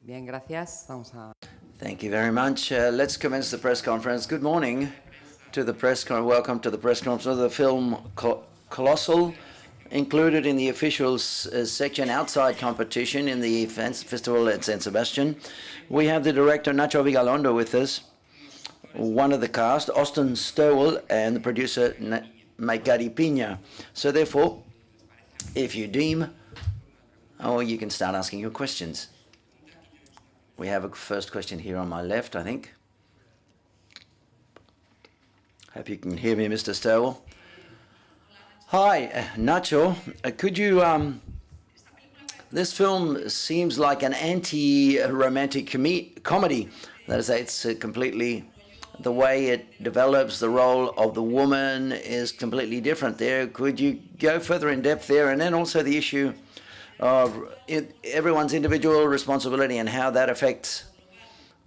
Bien, gracias. Vamos a... Thank you very much. Let's commence the press conference. Good morning to the press conference. Welcome to the press conference of the film Colossal, included in the official section outside competition in the festival at San Sebastian. We have the director Nacho Vigalondo with us, one of the cast, Austin Stowell, and the producer Maikari Pina. So therefore, if you deem, you can start asking your questions. We have a first question here on my left, I think. Hope you can hear me, Mr. Stowell. Hi, Nacho. Could you, this film seems like an anti-romantic comedy. That is, it's completely, the way it develops the role of the woman is completely different there. Could you go further in depth there? And then also the issue of everyone's individual responsibility and how that affects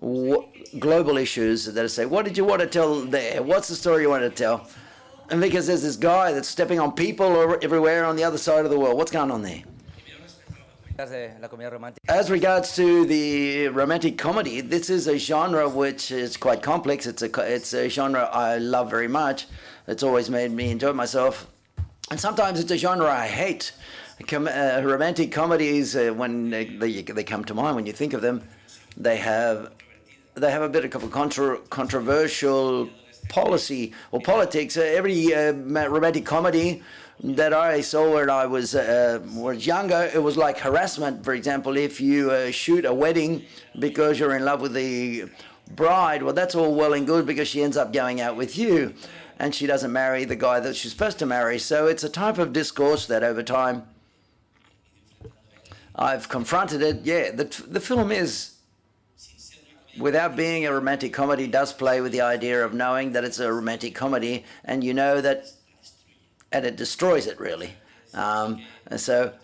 global issues. That is, say, what did you want to tell there? What's the story you want to tell? And because there's this guy that's stepping on people everywhere on the other side of the world. What's going on there? As regards to the romantic comedy, this is a genre which is quite complex. It's a genre I love very much. It's always made me enjoy myself. And sometimes it's a genre I hate. Romantic comedies, when they come to mind, when you think of them, they have a bit of a controversial policy or politics. Every romantic comedy that I saw when I was younger, it was like harassment. For example, if you shoot a wedding because you're in love with the bride, well, that's all well and good because she ends up going out with you and she doesn't marry the guy that she's supposed to marry. So it's a type of discourse that over time I've confronted it. Yeah, the film is, without being a romantic comedy, does play with the idea of knowing that it's a romantic comedy, and you know that, and it destroys it really. And so,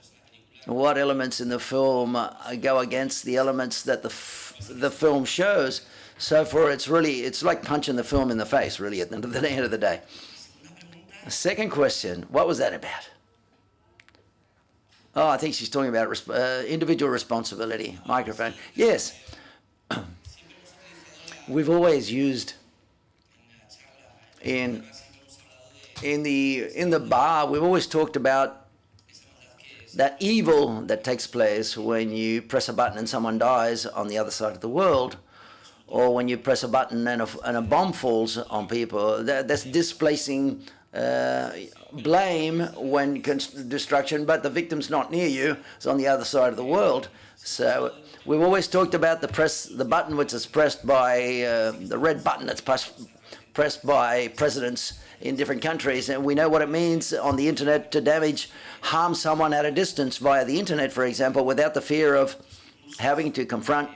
what elements in the film go against the elements that the film shows? So it's like punching the film in the face, really, at the end of the day. Second question, what was that about? Oh, I think she's talking about individual responsibility. Microphone. Yes. We've always used in the bar, we've always talked about that evil that takes place when you press a button and someone dies on the other side of the world, or when you press a button and a bomb falls on people. That's displacing blame when destruction, but the victim's not near you, it's on the other side of the world. So we've always talked about the button which is pressed by, the red button that's pressed by presidents in different countries, and we know what it means on the internet to harm someone at a distance via the internet, for example, without the fear of having to confront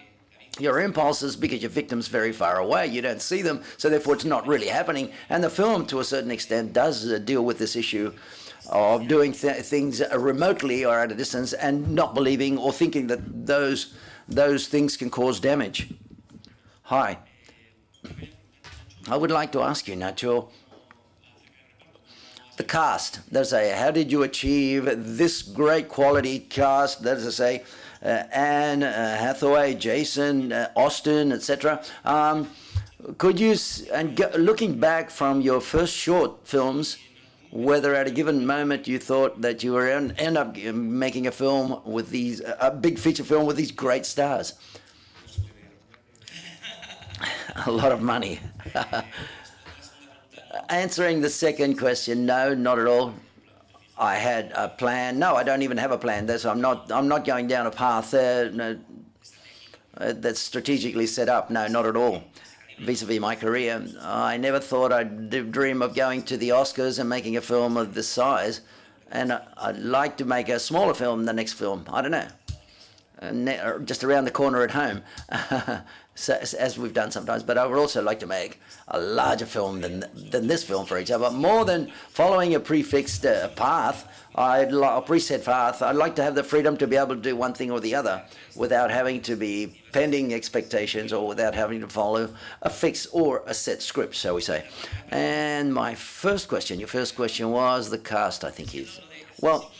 your impulses because your victim's very far away, you don't see them, so therefore it's not really happening. And the film, to a certain extent, does deal with this issue of doing things remotely or at a distance and not believing or thinking that those things can cause damage. Hi. I would like to ask you, Nacho, the cast, let's say, how did you achieve this great quality cast, that is to say, Anne Hathaway, Jason, Austin, etc. Could you, looking back from your first short films, whether at a given moment you thought that you were end up making a film with these, a big feature film with these great stars? A lot of money. Answering the second question, no, not at all. I had a plan. No, I don't even have a plan. I'm not going down a path that's strategically set up. No, not at all. Vis-a-vis my career, I never thought I'd dream of going to the Oscars and making a film of this size. And I'd like to make a smaller film than the next film. I don't know, just around the corner at home, so, as we've done sometimes. But I would also like to make a larger film than this film, for example. More than following a prefixed path, a preset path, I'd like to have the freedom to be able to do one thing or the other without having to be pending expectations or without having to follow a fixed or a set script, shall we say. And my first question, your first question was the cast, I think is. Well,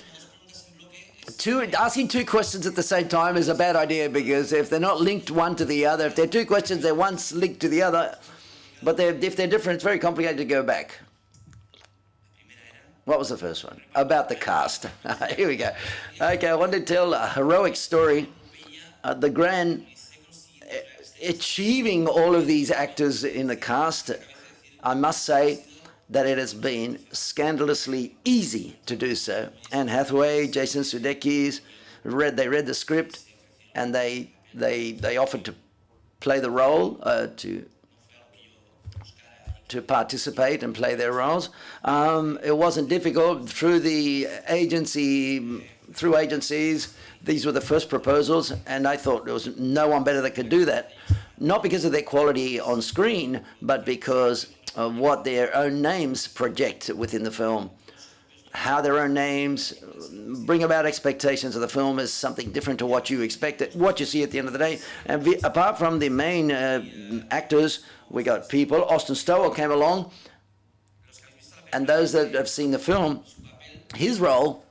asking two questions at the same time is a bad idea, because if they're not linked one to the other, if they're two questions, they're once linked to the other, but if they're different, it's very complicated to go back. What was the first one? About the cast. Here we go. Okay, I want to tell a heroic story. The grand achieving all of these actors in the cast, I must say that it has been scandalously easy to do so. Anne Hathaway, Jason Sudeikis, they read the script, and they offered to play the role, to participate and play their roles. It wasn't difficult. Through agencies, these were the first proposals, and I thought there was no one better that could do that. Not because of their quality on screen, but because of what their own names project within the film. How their own names bring about expectations of the film as something different to what you expect, what you see at the end of the day. And apart from the main actors, we got people. Austin Stowell came along, and those that have seen the film, his role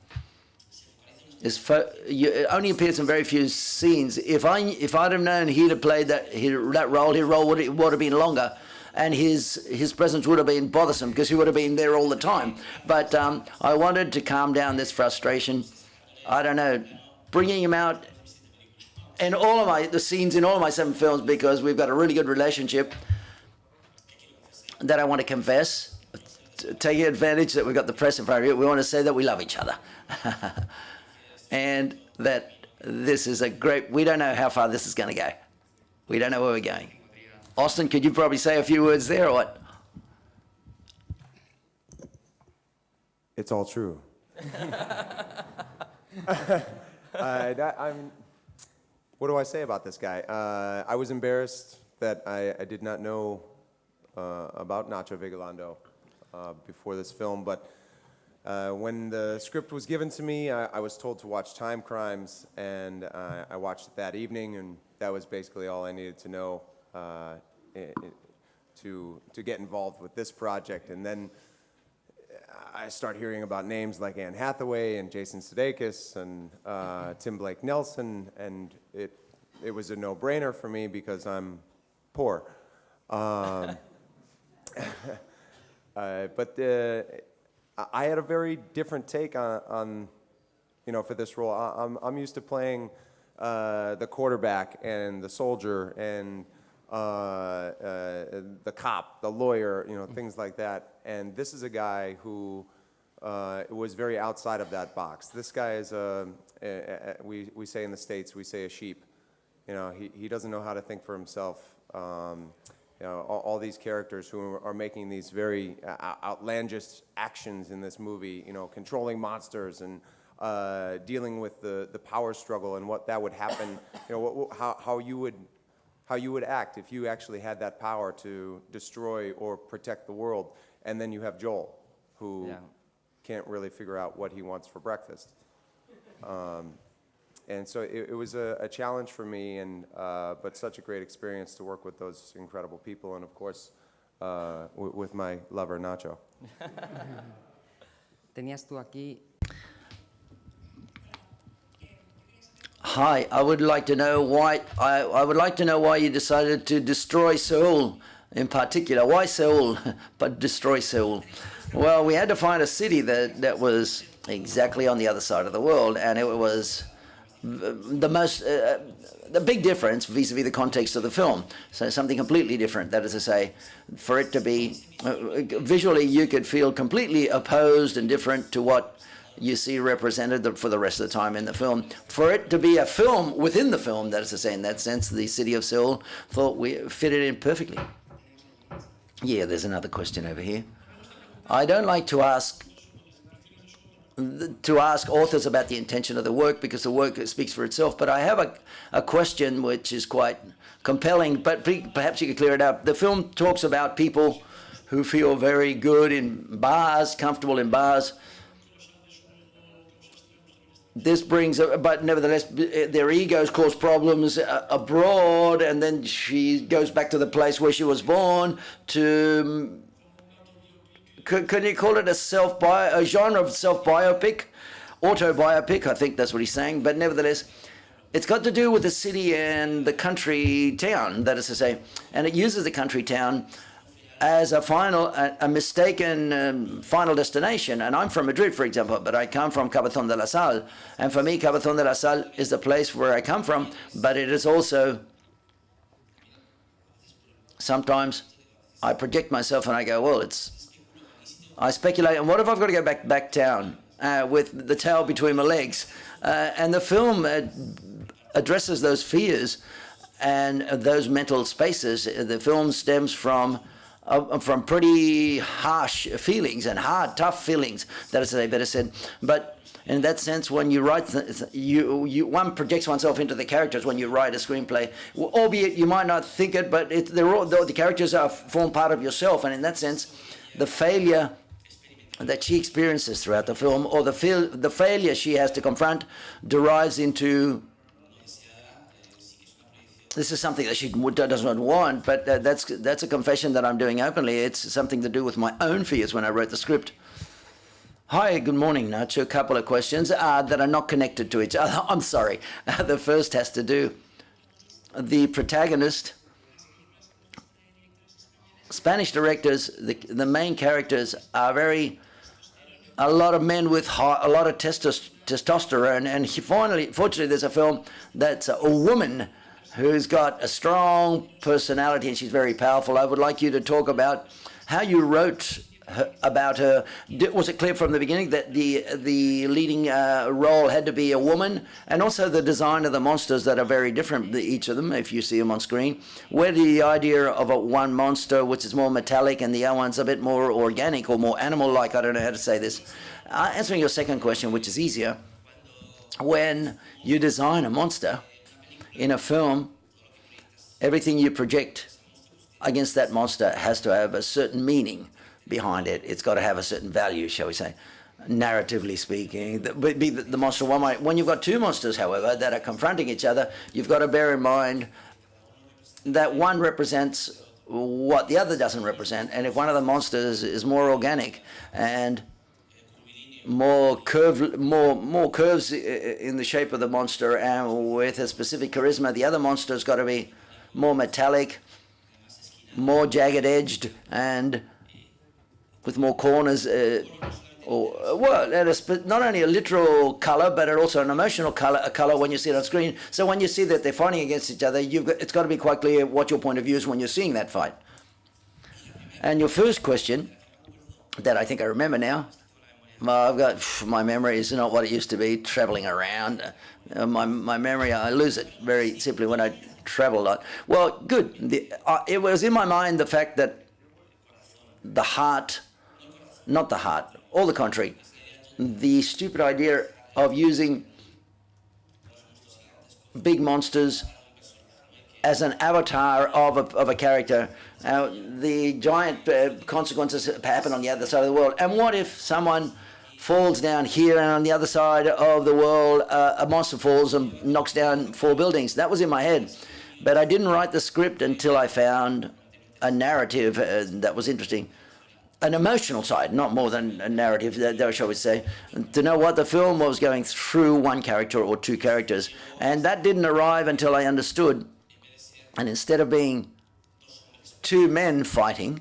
only appears in very few scenes. If I'd have known he'd have played that role, his role would have been longer, and his presence would have been bothersome, because he would have been there all the time. But I wanted to calm down this frustration. I don't know, bringing him out in all of the scenes in all of my 7 films, because we've got a really good relationship that I want to confess, taking advantage that we've got the press in front of you. We want to say that we love each other. And that this is we don't know how far this is going to go. We don't know where we're going. Austin, could you probably say a few words there, or what? It's all true. What do I say about this guy? I was embarrassed that I did not know about Nacho Vigalondo before this film, but when the script was given to me, I was told to watch Time Crimes, and I watched it that evening, and that was basically all I needed to know to get involved with this project. And then I start hearing about names like Anne Hathaway and Jason Sudeikis and Tim Blake Nelson, and it was a no-brainer for me because I'm poor. But I had a very different take on for this role. I'm used to playing the quarterback and the soldier and the cop, the lawyer, things like that. And this is a guy who was very outside of that box. This guy is we say in the States, we say a sheep. He doesn't know how to think for himself. All these characters who are making these very outlandish actions in this movie, controlling monsters and dealing with the power struggle and what that would happen, how you would act if you actually had that power to destroy or protect the world. And then you have Joel, who can't really figure out what he wants for breakfast. And so it was a challenge for me, but such a great experience to work with those incredible people, and of course, with my lover, Nacho. Tenías tú aquí. Hi, I would like to know why. I would like to know why you decided to destroy Seoul, in particular. Why Seoul, but destroy Seoul? Well, we had to find a city that was exactly on the other side of the world, and it was the big difference vis-a-vis the context of the film. So something completely different. That is to say, for it to be visually, you could feel completely opposed and different to what you see represented for the rest of the time in the film. For it to be a film within the film, that is to say, in that sense, the city of Seoul thought we fitted in perfectly. Yeah, there's another question over here. I don't like to ask authors about the intention of the work, because the work speaks for itself, but I have a question which is quite compelling, but perhaps you could clear it up. The film talks about people who feel very good in bars, comfortable in bars. This brings, but nevertheless, their egos cause problems abroad, and then she goes back to the place where she was born to... Could you call it a genre of self-biopic? autobiopic, I think that's what he's saying, but nevertheless, it's got to do with the city and the country town, that is to say, and it uses the country town as a mistaken final destination. And I'm from Madrid, for example, but I come from Cabezón de la Sal. And for me, Cabezón de la Sal is the place where I come from, but it is also, sometimes I project myself and I go, well, I speculate, and what if I've got to go back town with the tail between my legs? And the film addresses those fears and those mental spaces. The film stems from pretty harsh feelings and hard, tough feelings, that is, they better said. But in that sense, when you write, one projects oneself into the characters when you write a screenplay, albeit you might not think it, but the characters form part of yourself. And in that sense, the failure that she experiences throughout the film, or the failure she has to confront, derives into, this is something that she does not want, but that's a confession that I'm doing openly. It's something to do with my own fears when I wrote the script. Hi, good morning, Nacho. A couple of questions that are not connected to each other. I'm sorry. The first has to do, the protagonist, Spanish directors, the main characters are a lot of men with a lot of testosterone, and fortunately there's a film that's a woman who's got a strong personality and she's very powerful. I would like you to talk about how you wrote about her. Was it clear from the beginning that the leading role had to be a woman? And also the design of the monsters that are very different, each of them, if you see them on screen. Where did the idea of one monster, which is more metallic, and the other one's a bit more organic or more animal-like, I don't know how to say this. Answering your second question, which is easier, when you design a monster in a film, everything you project against that monster has to have a certain meaning behind it. It's got to have a certain value, shall we say, narratively speaking. Be the monster one way. When you've got two monsters, however, that are confronting each other, you've got to bear in mind that one represents what the other doesn't represent. And if one of the monsters is more organic and more curves in the shape of the monster and with a specific charisma, the other monster's got to be more metallic, more jagged edged, and with more corners, not only a literal color, but also an emotional color when you see it on screen. So when you see that they're fighting against each other, it's got to be quite clear what your point of view is when you're seeing that fight. And your first question, that I think I remember now, my memory is not what it used to be, traveling around. My memory, I lose it very simply when I travel a lot. Well, good. It was in my mind the fact that the heart, not the heart, all the contrary, the stupid idea of using big monsters as an avatar of a character. The giant consequences happen on the other side of the world. And what if someone falls down here and on the other side of the world a monster falls and knocks down 4 buildings? That was in my head. But I didn't write the script until I found a narrative that was interesting. An emotional side, not more than a narrative, shall we say, to know what the film was going through one character or 2 characters. And that didn't arrive until I understood. And instead of being 2 men fighting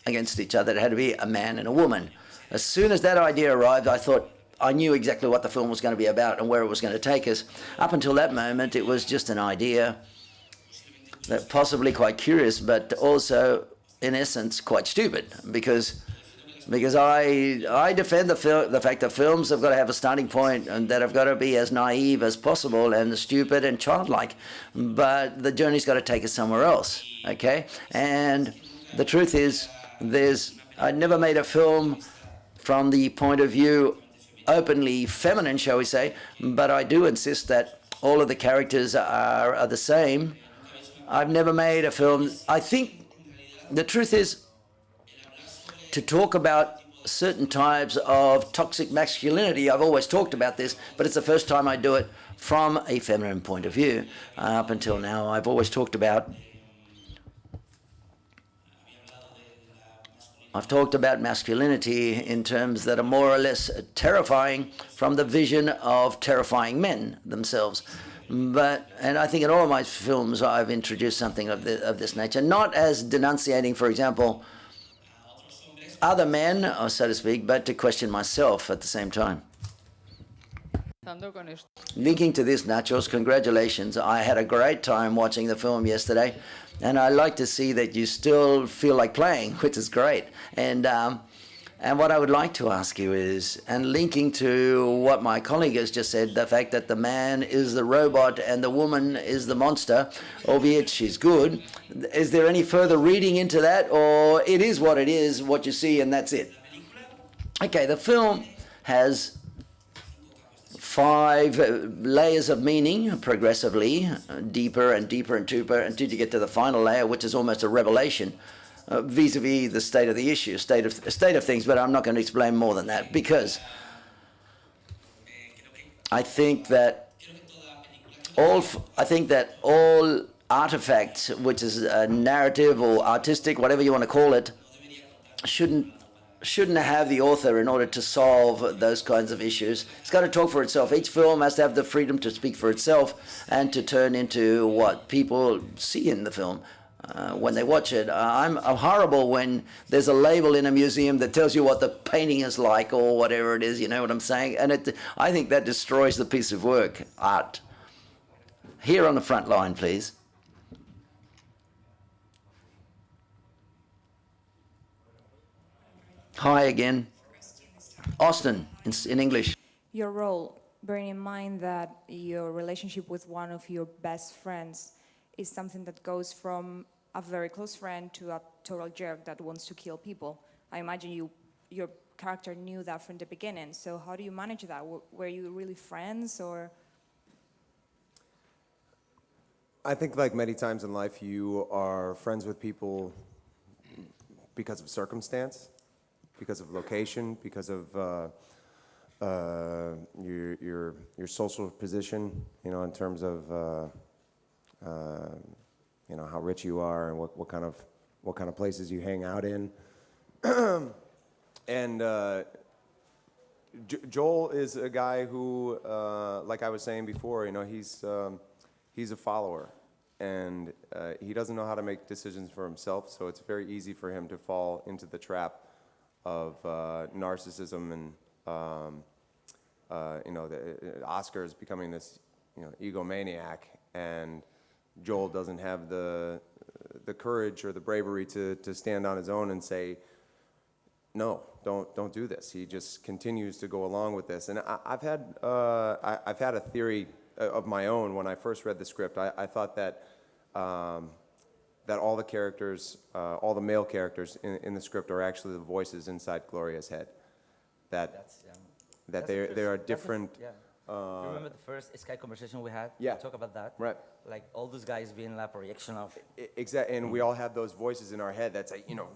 against each other, it had to be a man and a woman. As soon as that idea arrived, I thought I knew exactly what the film was going to be about and where it was going to take us. Up until that moment, it was just an idea that possibly quite curious, but also, in essence, quite stupid, because I defend the fact that films have got to have a starting point and that have got to be as naive as possible and stupid and childlike, but the journey's got to take us somewhere else, okay? And the truth is, I never made a film from the point of view openly feminine, shall we say, but I do insist that all of the characters are the same. I've never made a film. I think the truth is, to talk about certain types of toxic masculinity, I've always talked about this, but it's the first time I do it from a feminine point of view. Up until now, I've always talked about I've talked about masculinity in terms that are more or less terrifying from the vision of terrifying men themselves. And I think in all of my films I've introduced something of this nature, not as denunciating, for example, other men, or so to speak, but to question myself at the same time. Linking to this, Nachos, congratulations. I had a great time watching the film yesterday, and I like to see that you still feel like playing, which is great. And what I would like to ask you is, and linking to what my colleague has just said, the fact that the man is the robot and the woman is the monster, albeit she's good, is there any further reading into that, or it is what you see, and that's it? Okay, the film has 5 layers of meaning progressively, deeper and deeper and deeper, until you get to the final layer, which is almost a revelation vis-a-vis the state of the issue, state of things. But I'm not going to explain more than that, because I think that all artifacts, which is a narrative or artistic, whatever you want to call it, shouldn't have the author in order to solve those kinds of issues. It's got to talk for itself. Each film has to have the freedom to speak for itself and to turn into what people see in the film when they watch it. I'm horrible when there's a label in a museum that tells you what the painting is like or whatever it is, you know what I'm saying? And I think that destroys the piece of work, art. Here on the front line, please. Hi again. Austin, in English. Your role, bearing in mind that your relationship with one of your best friends is something that goes from a very close friend to a total jerk that wants to kill people. I imagine your character knew that from the beginning. So how do you manage that? Were you really friends, or? I think like many times in life, you are friends with people because of circumstance, because of location, because of your social position, you know, in terms of you know, how rich you are and what kind of places you hang out in. And Joel is a guy who, like I was saying before, you know, he's a follower, and he doesn't know how to make decisions for himself, so it's very easy for him to fall into the trap of narcissism and you know, Oscar is becoming this, you know, egomaniac, and Joel doesn't have the courage or the bravery to stand on his own and say, no, don't do this. He just continues to go along with this. And I've had a theory of my own. When I first read the script, I thought that that all the characters, all the male characters in the script are actually the voices inside Gloria's head. That they are different. You remember the first Skype conversation we had? Yeah. We talk about that. Right. Like all those guys being a projection of. Exactly, and we all have those voices in our head that say, you know,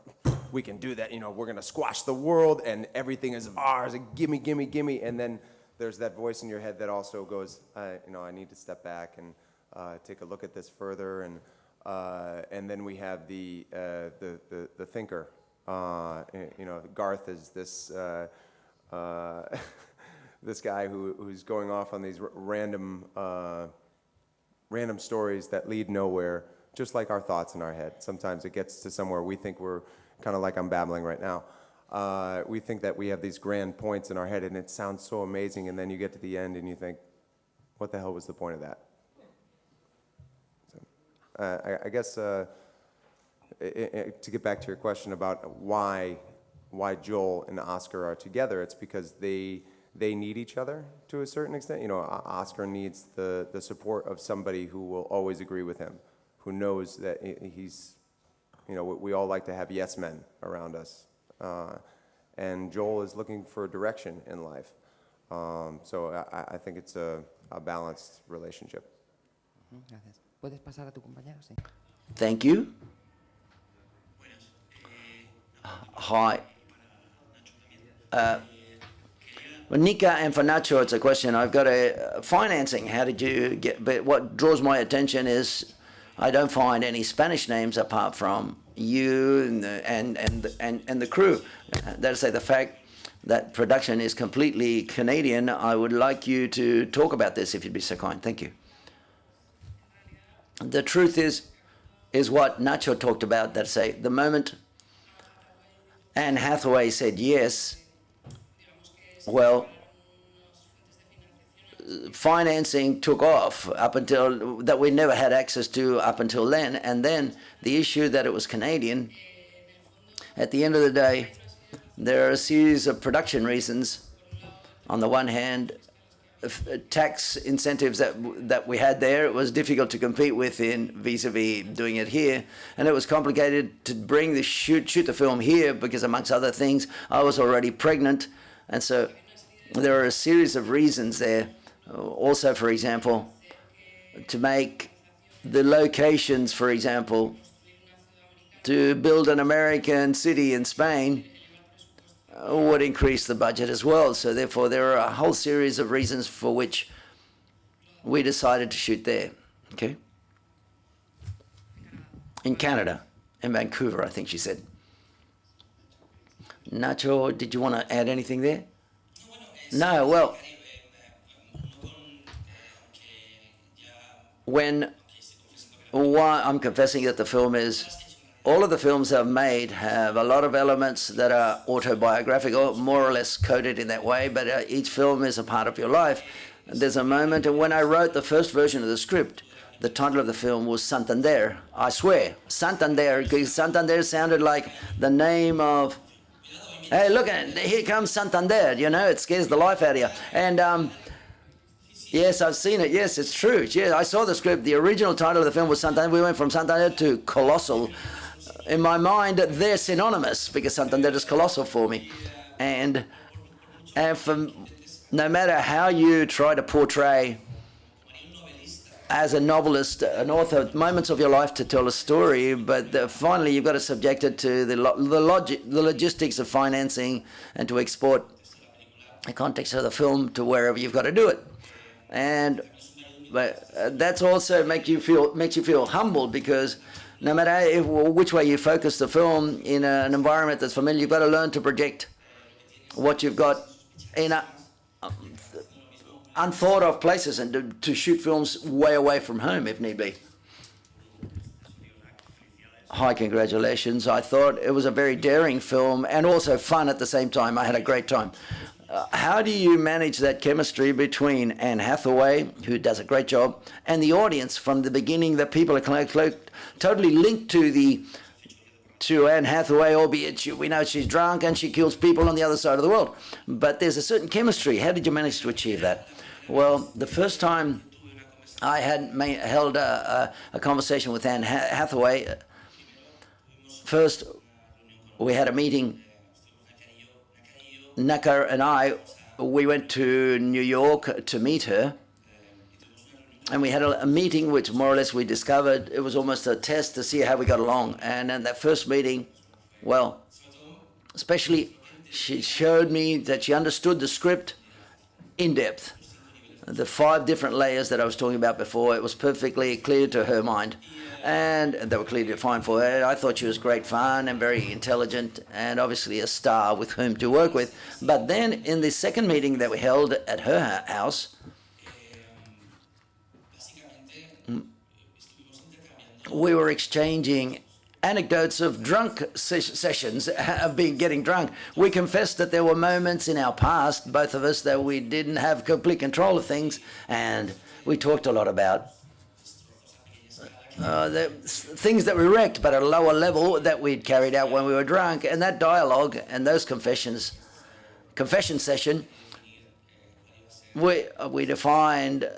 we can do that. You know, we're gonna squash the world, and everything is ours. And gimme, gimme, gimme. And then there's that voice in your head that also goes, you know, I need to step back and take a look at this further. And then we have the thinker. You know, Garth is this. This guy who's going off on these random stories that lead nowhere, just like our thoughts in our head. Sometimes it gets to somewhere we think we're kind of like I'm babbling right now. We think that we have these grand points in our head, and it sounds so amazing, and then you get to the end and you think, what the hell was the point of that? So, I guess to get back to your question about why Joel and Oscar are together, it's because they need each other to a certain extent. You know, Oscar needs the support of somebody who will always agree with him, who knows that he's, you know, we all like to have yes men around us. And Joel is looking for direction in life. So I think it's a balanced relationship. Gracias. ¿Puedes pasar a tu compañero? Sí. Thank you. Hi. Well, Nika, and for Nacho, it's a question. I've got financing. How did you get? But what draws my attention is I don't find any Spanish names apart from you and the crew. That is, say, the fact that production is completely Canadian. I would like you to talk about this, if you'd be so kind. Thank you. The truth is what Nacho talked about. That, say, the moment Anne Hathaway said yes, well, financing took off up until that we never had access to up until then. And then the issue that it was Canadian, at the end of the day, there are a series of production reasons. On the one hand, tax incentives that we had there, it was difficult to compete with in vis-a-vis doing it here. And it was complicated to bring the shoot the film here because, amongst other things, I was already pregnant. And so there are a series of reasons there. Also, for example, to make the locations, for example, to build an American city in Spain would increase the budget as well. So therefore, there are a whole series of reasons for which we decided to shoot there, okay? In Canada, in Vancouver, I think she said. Nacho, did you want to add anything there? No, well, I'm confessing that the film is, all of the films I've made have a lot of elements that are autobiographical, more or less coded in that way, but each film is a part of your life. There's a moment, and when I wrote the first version of the script, the title of the film was Santander. I swear, Santander, because Santander sounded like the name of, hey, look, here comes Santander, you know, it scares the life out of you. And yes, I've seen it. Yes, it's true. Yeah, I saw the script. The original title of the film was Santander. We went from Santander to Colossal. In my mind, they're synonymous because Santander is colossal for me. And for no matter how you try to portray as a novelist, an author, moments of your life to tell a story, but finally you've got to subject it to the logistics of financing and to export the context of the film to wherever you've got to do it. But that's also makes you feel humbled, because no matter which way you focus the film in an environment that's familiar, you've got to learn to project what you've got in unthought of places and to shoot films way away from home if need be. Hi, congratulations. I thought it was a very daring film and also fun at the same time. I had a great time. How do you manage that chemistry between Anne Hathaway, who does a great job, and the audience from the beginning, that people are totally linked to Anne Hathaway, albeit we know she's drunk and she kills people on the other side of the world. But there's a certain chemistry. How did you manage to achieve that? Well, the first time I had held a conversation with Anne Hathaway, first we had a meeting. Naka and we went to New York to meet her, and we had a meeting which more or less we discovered it was almost a test to see how we got along. And in that first meeting, well, especially she showed me that she understood the script in depth. The 5 different layers that I was talking about before, it was perfectly clear to her mind. And they were clearly defined for her. I thought she was great fun and very intelligent and obviously a star with whom to work with. But then in the second meeting that we held at her house, we were exchanging anecdotes of drunk sessions, of getting drunk. We confessed that there were moments in our past, both of us, that we didn't have complete control of things, and we talked a lot about the things that we wrecked, but at a lower level that we'd carried out when we were drunk. And that dialogue and those confession session, we defined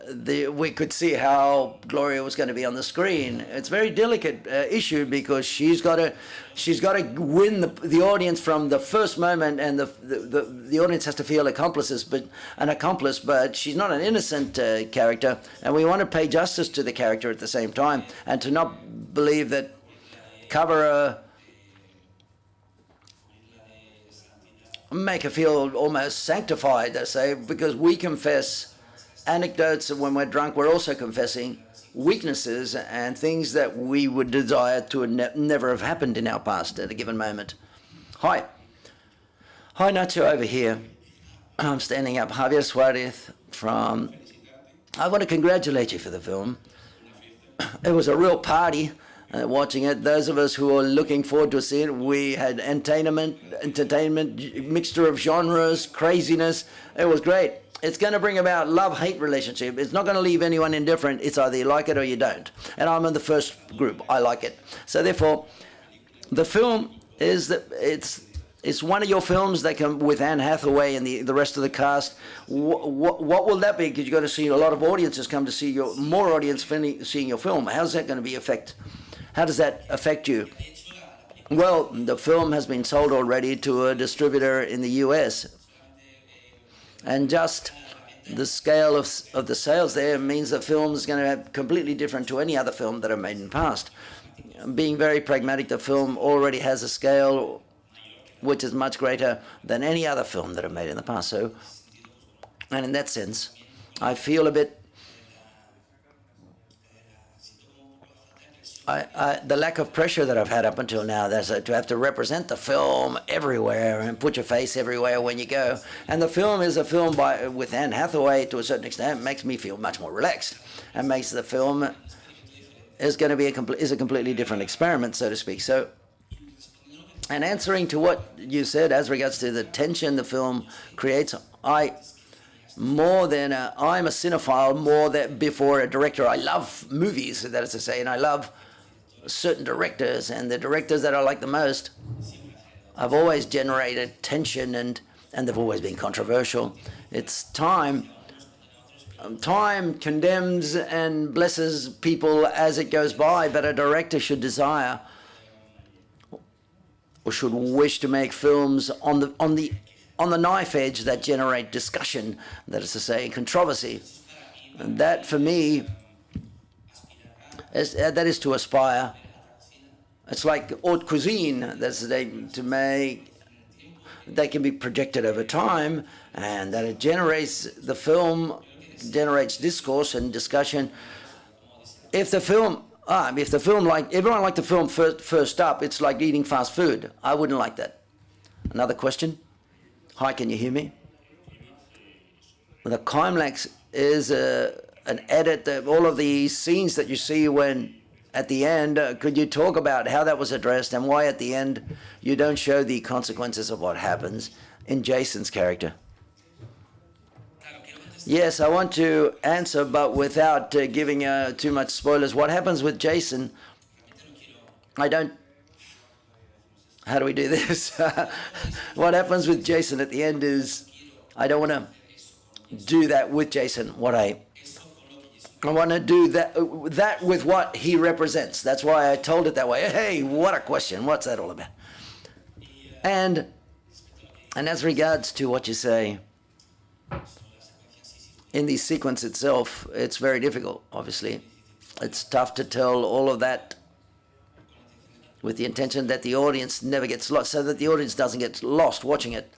we could see how Gloria was going to be on the screen. It's a very delicate issue, because she's got to win the audience from the first moment, and the audience has to feel an accomplice, but she's not an innocent character, and we want to pay justice to the character at the same time, and to not believe that cover her, make her feel almost sanctified, I say, because we confess anecdotes, and when we're drunk, we're also confessing weaknesses and things that we would desire to never have happened in our past at a given moment. Hi. Hi, Nacho over here. I'm standing up. Javier Suarez from... I want to congratulate you for the film. It was a real party watching it. Those of us who are looking forward to seeing it, we had entertainment, mixture of genres, craziness. It was great. It's going to bring about love-hate relationship. It's not going to leave anyone indifferent. It's either you like it or you don't. And I'm in the first group. I like it. So therefore, the film is that it's one of your films that can, with Anne Hathaway and the rest of the cast. What will that be? Because you've got to see a lot of audiences come to see more audience seeing your film. How's that going to be how does that affect you? Well, the film has been sold already to a distributor in the US. And just the scale of the sales there means the film is going to be completely different to any other film that I've made in the past. Being very pragmatic, the film already has a scale which is much greater than any other film that I've made in the past. So, and in that sense, I feel a bit... the lack of pressure that I've had up until now, to have to represent the film everywhere and put your face everywhere when you go. And the film is a film with Anne Hathaway to a certain extent, makes me feel much more relaxed and makes the film is going to be a completely different experiment, so to speak. So, and answering to what you said as regards to the tension the film creates, I'm a cinephile more than before a director. I love movies, that is to say, and I love certain directors, and the directors that I like the most have always generated tension and they've always been controversial. It's time. Time condemns and blesses people as it goes by, but a director should desire or should wish to make films on the knife edge that generate discussion, that is to say, controversy. And that, for me, that is to aspire. It's like haute cuisine. That's to make. They can be projected over time, and that it generates generates discourse and discussion. If the film, like everyone liked the film first up, it's like eating fast food. I wouldn't like that. Another question. Hi, can you hear me? The climax is an edit of all of the scenes that you see when at the end. Could you talk about how that was addressed and why at the end you don't show the consequences of what happens in Jason's character? Yes, I want to answer, but without giving too much spoilers. What happens with Jason, how do we do this? What happens with Jason at the end is, I don't want to do that with Jason. I want to do that with what he represents. That's why I told it that way. Hey, what a question. What's that all about? And as regards to what you say, in the sequence itself, it's very difficult, obviously. It's tough to tell all of that with the intention that the audience never gets lost, so that the audience doesn't get lost watching it.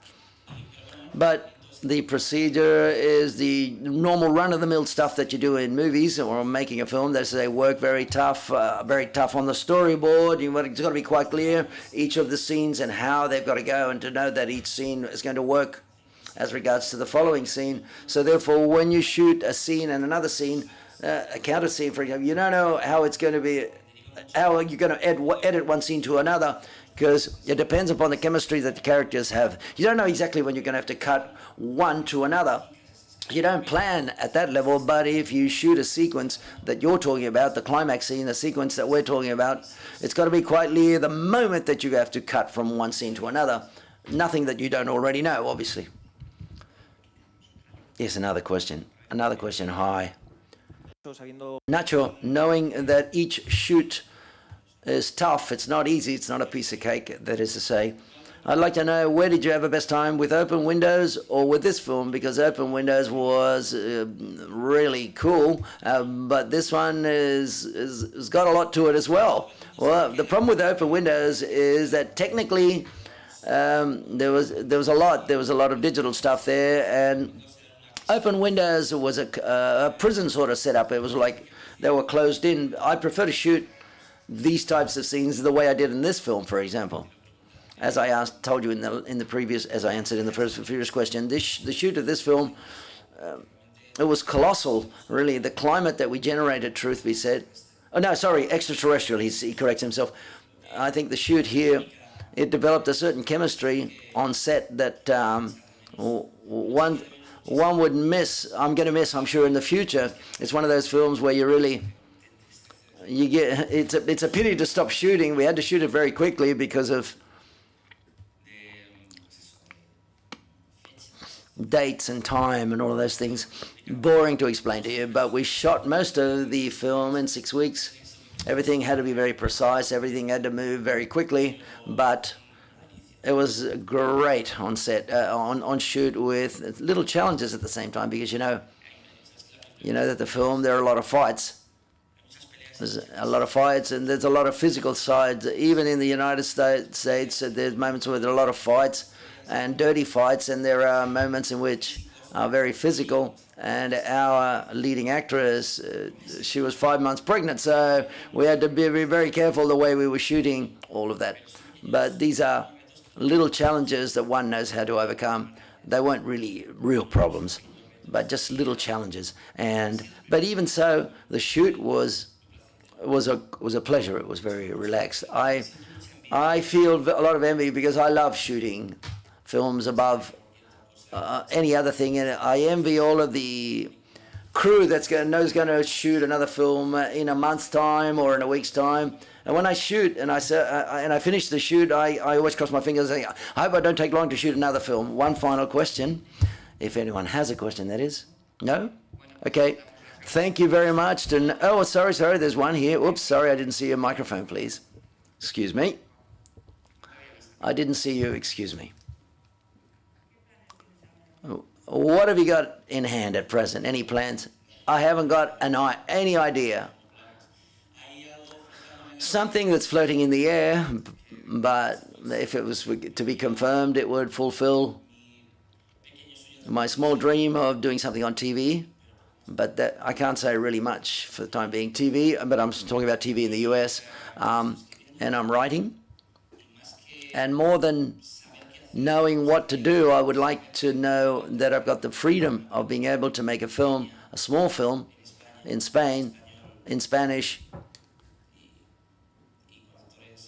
But the procedure is the normal run-of-the-mill stuff that you do in movies or making a film. They work very tough on the storyboard. It's got to be quite clear, each of the scenes and how they've got to go, and to know that each scene is going to work as regards to the following scene. So therefore, when you shoot a scene and another scene, a counter scene, for example, you don't know how it's going to be, how you're going to edit one scene to another, because it depends upon the chemistry that the characters have. You don't know exactly when you're going to have to cut one to another. You don't plan at that level, but if you shoot a sequence that you're talking about, the climax scene, the sequence that we're talking about, it's got to be quite clear the moment that you have to cut from one scene to another. Nothing that you don't already know, obviously. Yes, another question. Hi. Nacho, knowing that each shoot is tough, it's not easy, it's not a piece of cake, that is to say. I'd like to know, where did you have the best time, with Open Windows or with this film? Because Open Windows was really cool, but this one has got a lot to it as well. Well, the problem with Open Windows is that technically there was a lot of digital stuff there, and Open Windows was a prison sort of setup. It was like They were closed in. I prefer to shoot these types of scenes the way I did in this film, for example. As I told you in the previous, as I answered in the previous question, the shoot of this film, it was colossal, really. The climate that we generated, truth be said. Oh, no, sorry, extraterrestrial, he corrects himself. I think the shoot here, it developed a certain chemistry on set that one would miss. I'm going to miss, I'm sure, in the future. It's one of those films where it's a pity to stop shooting. We had to shoot it very quickly because of dates and time and all of those things. Boring to explain to you, but we shot most of the film in 6 weeks. Everything had to be very precise. Everything had to move very quickly, but it was great on set, on shoot, with little challenges at the same time, because you know that the film, there are a lot of fights. There's a lot of fights, and there's a lot of physical sides. Even in the United States, there's moments where there are a lot of fights and dirty fights, and there are moments in which are very physical. And our leading actress, she was 5 months pregnant, so we had to be very careful the way we were shooting all of that. But these are little challenges that one knows how to overcome. They weren't really real problems, but just little challenges. But even so, the shoot was a pleasure. It was very relaxed. I feel a lot of envy because I love shooting films above any other thing, and I envy all of the crew that's going to shoot another film in a month's time or in a week's time. And when I shoot and I finish the shoot, I always cross my fingers and say, I hope I don't take long to shoot another film. One final question, if anyone has a question, that is. No? Okay. Thank you very much. Oh, sorry, there's one here. Oops, sorry, I didn't see your microphone, please. Excuse me. I didn't see you, excuse me. What have you got in hand at present? Any plans? I haven't got any idea. Something that's floating in the air, but if it was to be confirmed, it would fulfill my small dream of doing something on TV. But that I can't say really much for the time being. TV, but I'm talking about TV in the US, and I'm writing. And more than knowing what to do, I would like to know that I've got the freedom of being able to make a film, a small film, in Spain, in Spanish,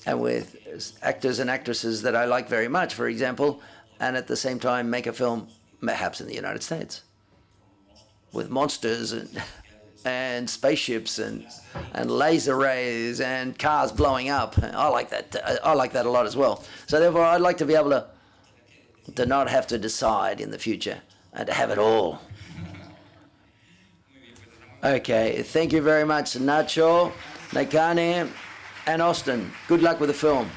and with actors and actresses that I like very much, for example, and at the same time make a film, perhaps in the United States, with monsters and spaceships and laser rays and cars blowing up. I like that. I like that a lot as well. So therefore, I'd like to be able to not have to decide in the future and to have it all. Okay, thank you very much, Nacho, Nakane, and Austin. Good luck with the film.